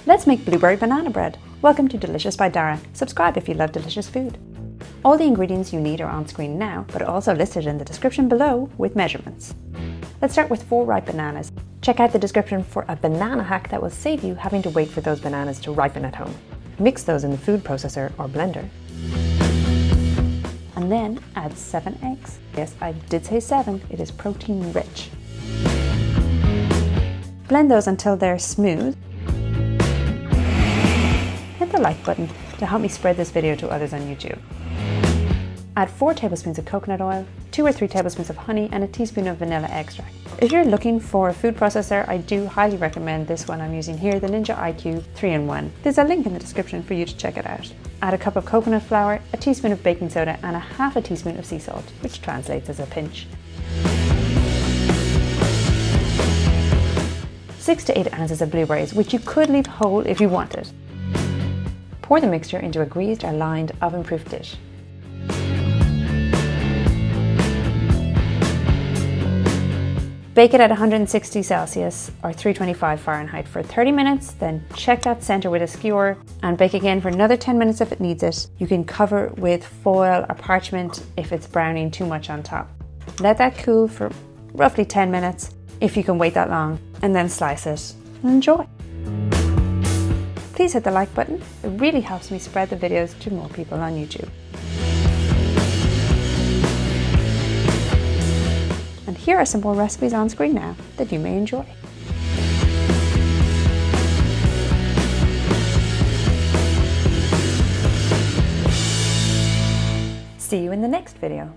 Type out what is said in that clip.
Let's make blueberry banana bread. Welcome to Delicious by Dara. Subscribe if you love delicious food. All the ingredients you need are on screen now, but also listed in the description below with measurements. Let's start with 4 ripe bananas. Check out the description for a banana hack that will save you having to wait for those bananas to ripen at home. Mix those in the food processor or blender. And then add 7 eggs. Yes, I did say 7, it is protein rich. Blend those until they're smooth. Hit the like button to help me spread this video to others on YouTube. Add 4 tablespoons of coconut oil, 2 or 3 tablespoons of honey, and a teaspoon of vanilla extract. If you're looking for a food processor, I do highly recommend this one I'm using here, the Ninja iQ 3-in-1. There's a link in the description for you to check it out. Add a cup of coconut flour, a teaspoon of baking soda, and a half a teaspoon of sea salt, which translates as a pinch. 6 to 8 ounces of blueberries, which you could leave whole if you wanted. Pour the mixture into a greased or lined oven-proof dish. Bake it at 160 Celsius or 325 Fahrenheit for 30 minutes, then check that center with a skewer and bake again for another 10 minutes if it needs it. You can cover with foil or parchment if it's browning too much on top. Let that cool for roughly 10 minutes if you can wait that long, and then slice it and enjoy. Please hit the like button, it really helps me spread the videos to more people on YouTube. And here are some more recipes on screen now that you may enjoy. See you in the next video.